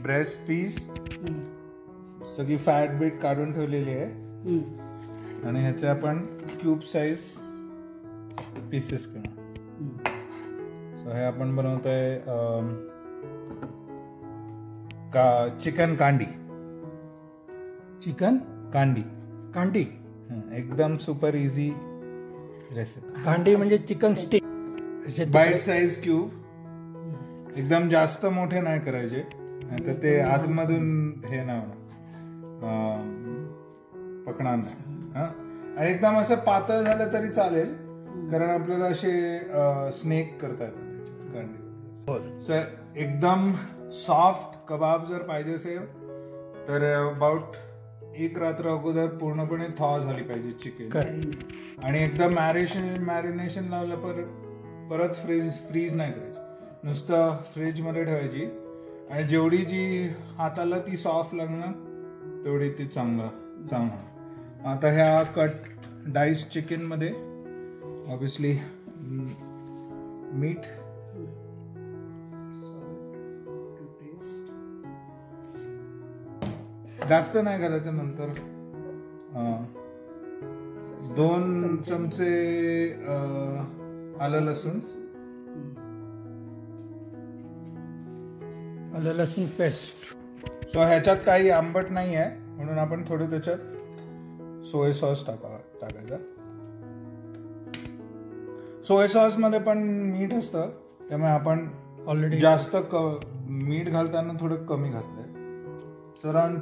Breast piece सगळी fat bit काढून ठेवलेली आहे आणि ह्याचे आपण क्यूब साइज पीसेस करणार. सो हे आपण बनवतोय चिकन कांडी. चिकन कांडी कांडी एकदम सुपर इझी रेसिपी. कांडी म्हणजे chicken stick. Bite size cube. एकदम जास्त मोठे नाही करायचे नाही तर ते आतमधून हे नाही होणार, पकणार नाही. आणि एकदम असं पातळ झालं तरी चालेल कारण आपल्याला असे स्नेक करता येतात कांडी. एकदम सॉफ्ट कबाब जर पाहिजे असेल तर अबाउट एक रात्र अगोदर पूर्णपणे थॉ झाली पाहिजे चिकन. आणि एकदम मॅरिनेशन लावलं परत फ्रीज नाही करायची, नुसतं फ्रीज मध्ये ठेवायची. आणि जेवढी जी हाताला ती सॉफ्ट लागणार तेवढी ती चांगलं. आता ह्या कट डाईस चिकन मध्ये ऑब्विसली मीठ, जास्त नाही घालायचं. नंतर 2 चमचे आलं लसूण पेस्ट. सो ह्याच्यात काही आंबट नाही आहे म्हणून आपण थोडं त्याच्यात सोया सॉस टाकायचा. सोया सॉस मध्ये पण मीठ असतं त्यामुळे आपण ऑलरेडी जास्त मीठ घालताना थोडं कमी घातलंय. अराउंड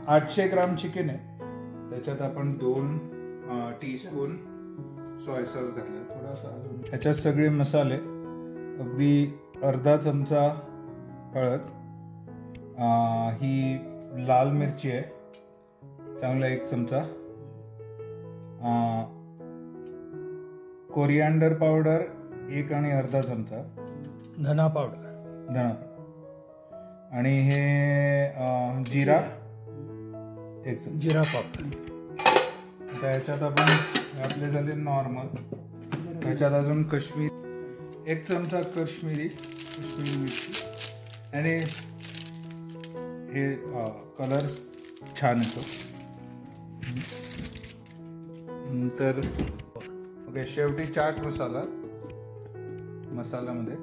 800 ग्राम चिकन आहे, त्याच्यात आपण 2 टीस्पून सोया सॉस घातलाय. थोडासा अजून ह्याच्यात सगळे मसाले, अगदी अर्धा चमचा हळद, ही लाल मिरची आहे चांगला 1 चमचा, कोरिअँडर पावडर 1 आणि अर्धा चमचा, धना पावडर, आणि हे जिरा 1 चमचा, जिरा पावडर. आता ह्याच्यात आपण आपले झाले नॉर्मल. ह्याच्यात अजून 1 चमचा कश्मीरी मिरची. आणि हे कलर छान येतो. नंतर ओके, शेवटी चाट मसाल्यामध्ये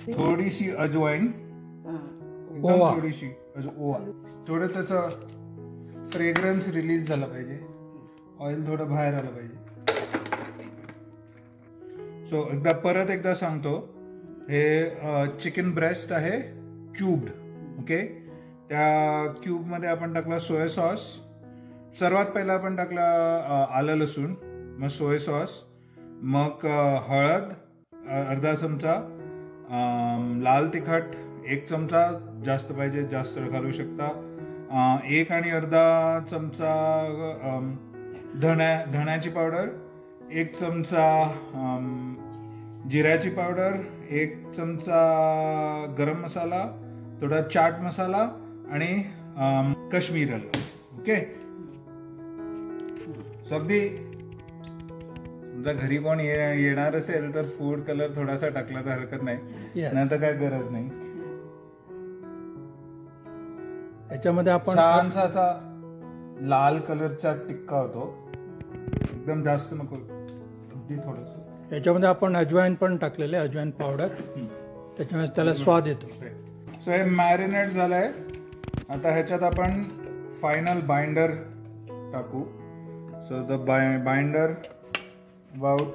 थोडीशी अजवाईन, थोडीशी ओवा, थोडं त्याचं फ्रेग्रन्स रिलीज झाला पाहिजे, ऑइल थोडं बाहेर आलं पाहिजे. सो परत एकदा सांगतो, हे चिकन ब्रेस्ट आहे क्यूब्ड. ओके, त्या क्यूब मध्ये आपण टाकला सोया सॉस. सर्वात पहिला आपण टाकला आलं लसूण, मग सोया सॉस, मग हळद अर्धा चमचा, लाल तिखट 1 चमचा, जास्त पाहिजे जास्त घालू शकता, 1 आणि अर्धा चमचा धण्याची पावडर, 1 चमचा जिऱ्याची पावडर, 1 चमचा गरम मसाला, थोडा चाट मसाला आणि काश्मीरी आलं. ओके, अगदी समजा घरी कोण येणार असेल तर फूड कलर थोडासा टाकला तर हरकत नाही, नाही तर काय गरज नाही. याच्यामध्ये आपण छानसा असा लाल कलरचा टिक्का होतो, एकदम जास्त नको, अगदी थोडस. याच्यामध्ये आपण अजवाईन पण टाकलेले, अजवाईन पावडर, त्याच्यामुळे त्याला स्वाद येतो. सो हे मॅरिनेट झालंय. आता ह्याच्यात आपण फायनल बाइंडर टाकू. So the binder about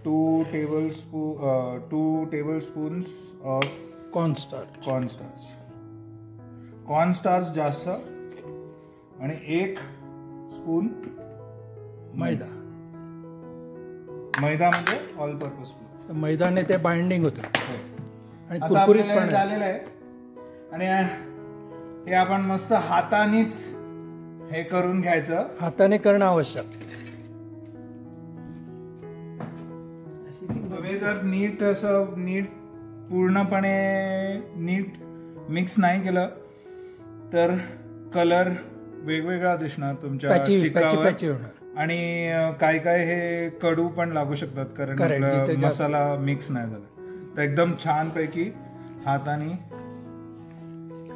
2 tablespoons of cornstarch जास्त, आणि 1 स्पून मैदा म्हणजे ऑल पर्पज फ्लोर. मैदाने ते बाइंडिंग होतं आणि कुरकुरीत पण झालेलं आहे. आणि हे आपण मस्त हातानेच हे करून घ्यायचं, हाताने करणं आवश्यक. तुम्ही जर नीट पूर्णपणे नीट मिक्स नाही केलं तर कलर वेगवेगळा दिसणार तुमच्या पिकावर, आणि काय हे कडू पण लागू शकतात कारण मसाला मिक्स नाही झाला. तर एकदम छानपैकी हाताने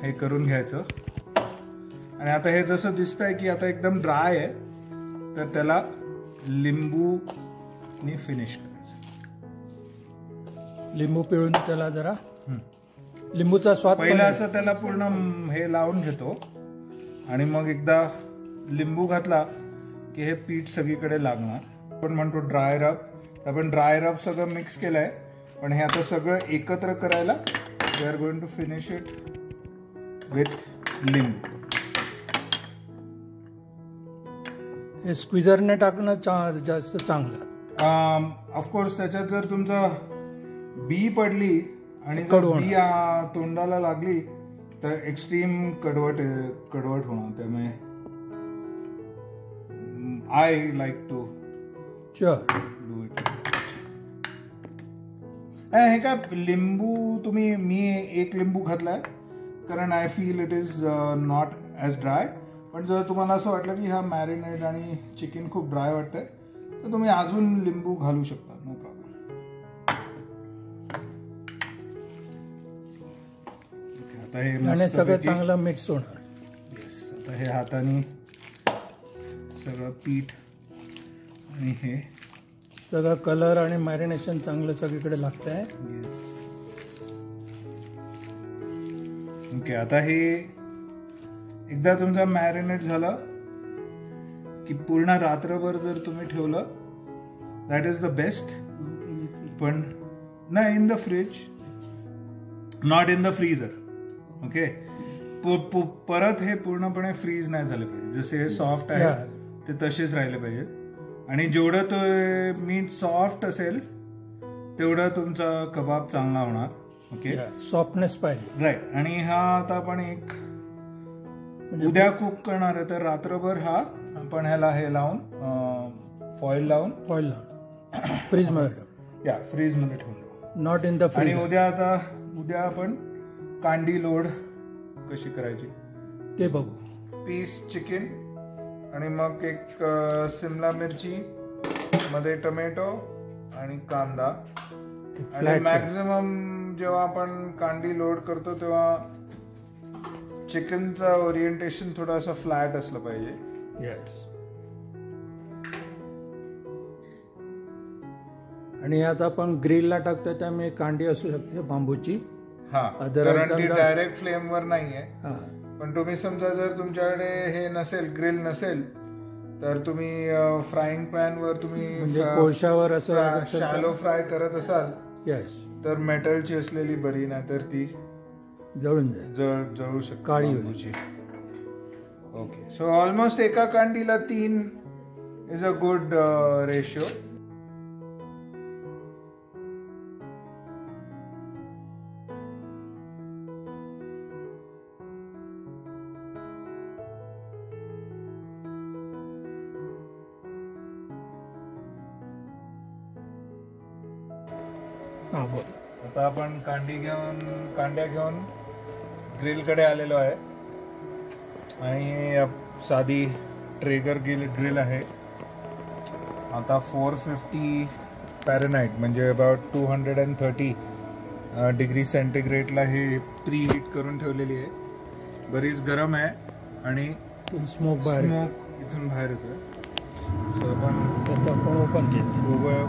हे करून घ्यायचं. आणि आता हे जसं दिसतंय की आता एकदम ड्राय आहे, तर त्याला लिंबूनी फिनिश करायचं. लिंबू पिळून त्याला जरा लिंबूचा स्वाद पहिला असं त्याला पूर्ण हे लावून घेतो आणि मग एकदा लिंबू घातला की हे पीठ सगळीकडे लागणार. आपण म्हणतो ड्राय रब. आपण ड्राय रब सगळं मिक्स केलंय, पण हे आता सगळं एकत्र करायला we are going to finish it with limbu. हे स्क्विझरने टाकणं जास्त चांगलं. ऑफकोर्स त्याच्यात जर तुमचं बी पडली आणि जर कडवट. बी तोंडाला लागली तर एक्स्ट्रीम कडवट होणार. त्यामुळे I like to do it. हे काय लिंबू मी एक लिंबू घातलाय कारण I feel it is not as dry. पण जर तुम्हाला असं वाटलं की हा मॅरिनेट आणि चिकन खूप ड्राय वाटतंय तर तुम्ही अजून लिंबू घालू शकता, नो प्रॉब्लेम. आता हे सगळं चांगलं मिक्स होणार. येस. आता हे हाताने सगळं पीठ आणि हे सगळं कलर आणि मॅरिनेशन चांगलं सगळीकडे लागतंय. ओके. आता हे एकदा तुमचं मॅरिनेट झालं की पूर्ण रात्रभर जर तुम्ही ठेवलं दॅट इज द बेस्ट. पण नाही in the fridge, not in the freezer. Okay. परत हे पूर्णपणे फ्रीज नाही झाले पाहिजे. जसे हे सॉफ्ट आहे ते तसेच राहिले पाहिजे. आणि जेवढं तो मीठ सॉफ्ट असेल तेवढं तुमचा कबाब चांगला होणार. ओके. सॉफ्टनेस पाहिजे. राईट. आणि हा आता आपण एक उद्या कुक करणार आहे तर रात्रभर हा आपण ह्याला हे लावून फॉईल लावून फ्रीज मध्ये फ्रीज मध्ये ठेवून नॉट इन द फ्रीज. आणि उद्या आपण कांडी लोड कशी करायची ते बघू. पीस चिकन आणि मग एक शिमला मिरची मध्ये टोमॅटो आणि कांदा. आणि मॅक्झिमम जेव्हा आपण कांडी लोड करतो तेव्हा चिकनचा ओरिएंटेशन थोडासा फ्लॅट असलं पाहिजे. येस. आणि आता आपण ग्रिलला टाकतोय त्यामुळे कांडी असू शकते बांबूची. कारण ती डायरेक्ट फ्लेमवर नाहीये. पण तुम्ही समजा जर तुमच्याकडे हे नसेल, ग्रिल नसेल, तर तुम्ही फ्राईंग पॅन वर तुम्ही कोळशावर असं शॅलो फ्राय करत असाल येस तर मेटलची असलेली बरी, नाही तर ती जळून जळू शकते, काळी होईल. ओके. सो ऑलमोस्ट एका कांडीला 3 इज अ गुड रेशिओ. आता आपण कांड्या घेऊन ग्रिल कडे आलेलो आहे. आणि साधी ट्रेगर ग्रिल आहे. आता 450 फॅरेनहाइट म्हणजे अबाउट 230 डिग्री सेंटीग्रेडला हे प्री हीट करून ठेवलेली आहे. बरीच गरम आहे आणि स्मोक इथून बाहेर येतोय. सो आपण ओपन केलं.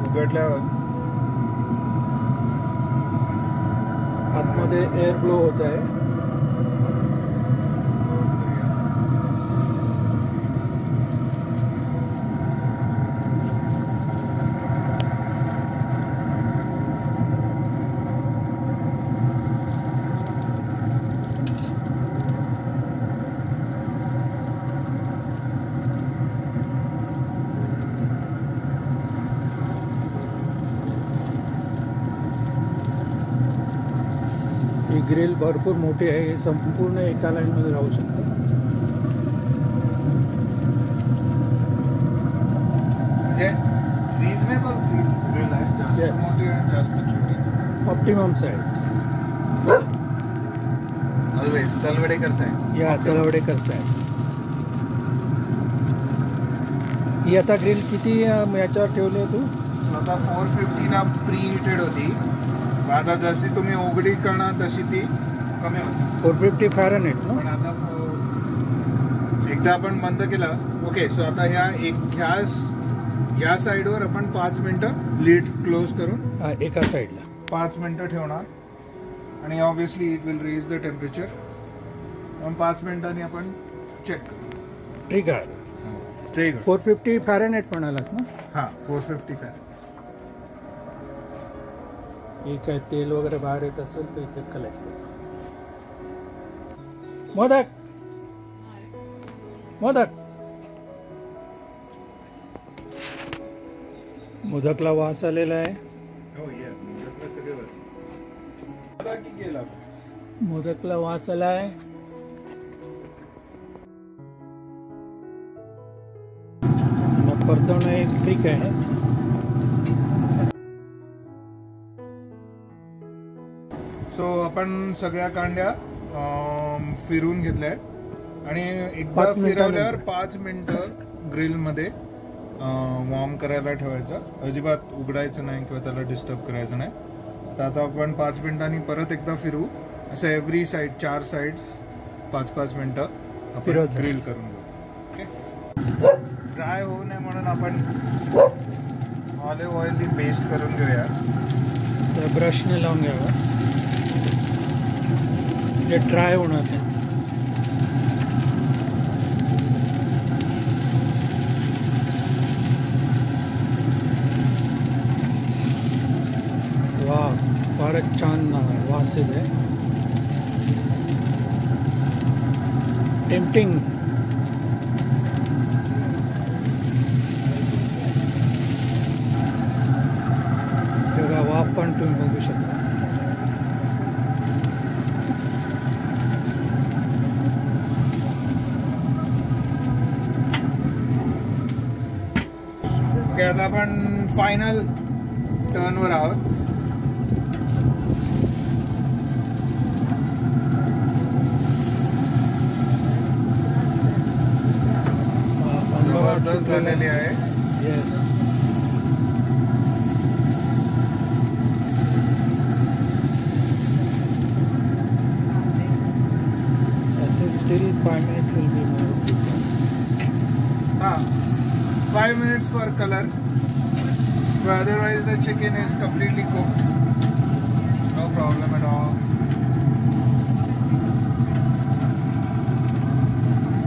उघडल्यावर आतमध्ये एअर ब्लो होत आहे. ही ग्रिल भरपूर मोठी आहे. हे संपूर्ण एका लाईन मध्ये राहू शकते. म्हणजे रिजनेबल ग्रिल आहे. जास्त मोठी आणि जास्त छोटी. Optimum size. Always Talwadekar size. या तलवडेकर साईज. ही आता ग्रिल किती याच्यावर ठेवली आहे तू? आता 450 ला प्री हिटेड होती. आता जशी तुम्ही उघडी करणार तशी ती कमी होते. 450 फॅरनहीट ना. पण आता एकदा आपण बंद केलं. ओके, सो आता ह्या साईडवर आपण 5 मिनिटं लीड क्लोज करून एका साईडला 5 मिनिटं ठेवणार आणि obviously it will raise the temperature. मग 5 मिनिटांनी आपण चेक करू. ठीक आहे. 450 फॅरनहीट म्हणालास ना. हां, 450 फॅरनहीट. हे काय तेल वगैरे बाहेर येत असेल तर इथे कलेक्ट होतं. मोदक मोदकला वास आलेला आहे. मोदकला वास आला आहे. परतवणं एक ट्रिक आहे. सो आपण सगळ्या कांड्या फिरून घेतल्या आहेत आणि एकदा फिरवल्यावर 5 मिनिटं ग्रिलमध्ये वॉर्म करायला ठेवायचं. अजिबात उघडायचं नाही किंवा त्याला डिस्टर्ब करायचं नाही. तर आता आपण 5 मिनिटांनी परत एकदा फिरू. असं एव्हरी साईड 4 साईड्स 5-5 मिनिटं आपण ग्रिल करून घेऊ. ओके, ड्राय होऊ नये म्हणून आपण ऑलिव्ह ऑइलनी पेस्ट करून घेऊया. त्या ब्रशने लावून घ्यावं. ते ड्राय होणार नाही. वा, फारच छान वास येत आहे. टेम्पटिंग. तेवढा वाफ पण तुम्ही बघू शकता. आता आपण फायनल टर्नवर आहोत. जबरदस्त झालेली आहे. Yes. Still 5 minutes will be more. 5 minutes for color, but otherwise the chicken is completely cooked. No problem at all.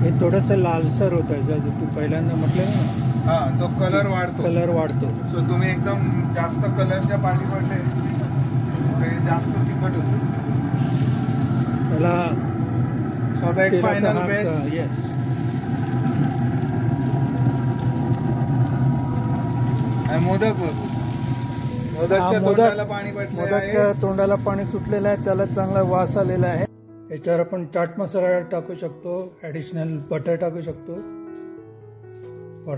हे थोडंसं लालसर होतं. जर तू पहिल्यांदा म्हटलं ना, हां, तो कलर वाढतो. सो तुम्ही एकदम जास्त कलरच्या पाठी पडले ते जास्त तिखट होतं. त्याला स्वतः एक फायनल बेस्ट. येस. मोदकच्या पाणी मोदकच्या तोंडाला पाणी सुटलेलं आहे. त्याला चांगला वास आलेला आहे. याच्यावर आपण चाट मसाला टाकू शकतो. ॲडिशनल बटर टाकू शकतो फॉर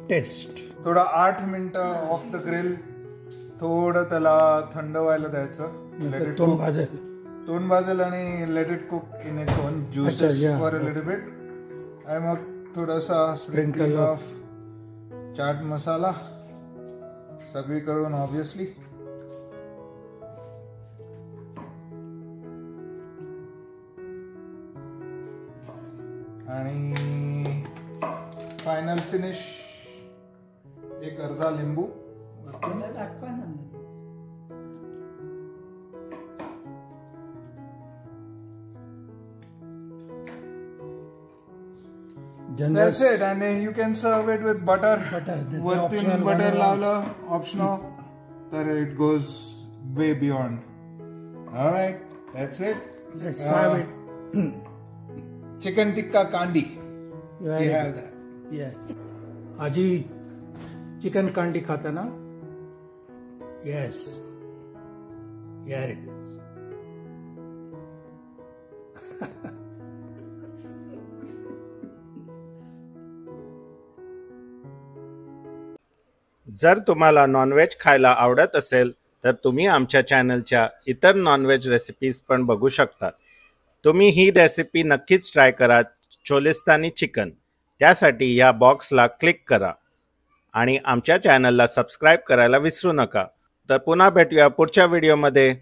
टेस्ट. थोडा 8 मिनिटं ऑफ द ग्रिल थोडं त्याला थंड व्हायला द्यायचं. तोंड भाजेल आणि let it cook in its own juices for a little bit. आणि मग थोडासा स्प्रिंकल ऑफ चाट मसाला सगळीकडून ऑब्विसली. आणि फायनल फिनिश एक अर्धा लिंबू. That's it, and you can serve it with butter. Within butter lavla, optional. That it goes way beyond. All right, that's it. Let's have it. Chicken tikka kandi. You have that. Yeah. Aji chicken kandi khata na? Yes. Here it is. जर तुम्हाला non veg खायला आवडत असेल तर तुम्ही आमच्या चॅनलच्या इतर नॉनव्हेज रेसिपीज पण बघू शकता. तुम्ही ही रेसिपी नक्कीच ट्राय करा, चोलिस्तानी चिकन. त्यासाठी या बॉक्सला क्लिक करा आणि आमच्या चॅनलला सबस्क्राईब करायला विसरू नका. तर पुन्हा भेटूया पुढच्या व्हिडिओमध्ये.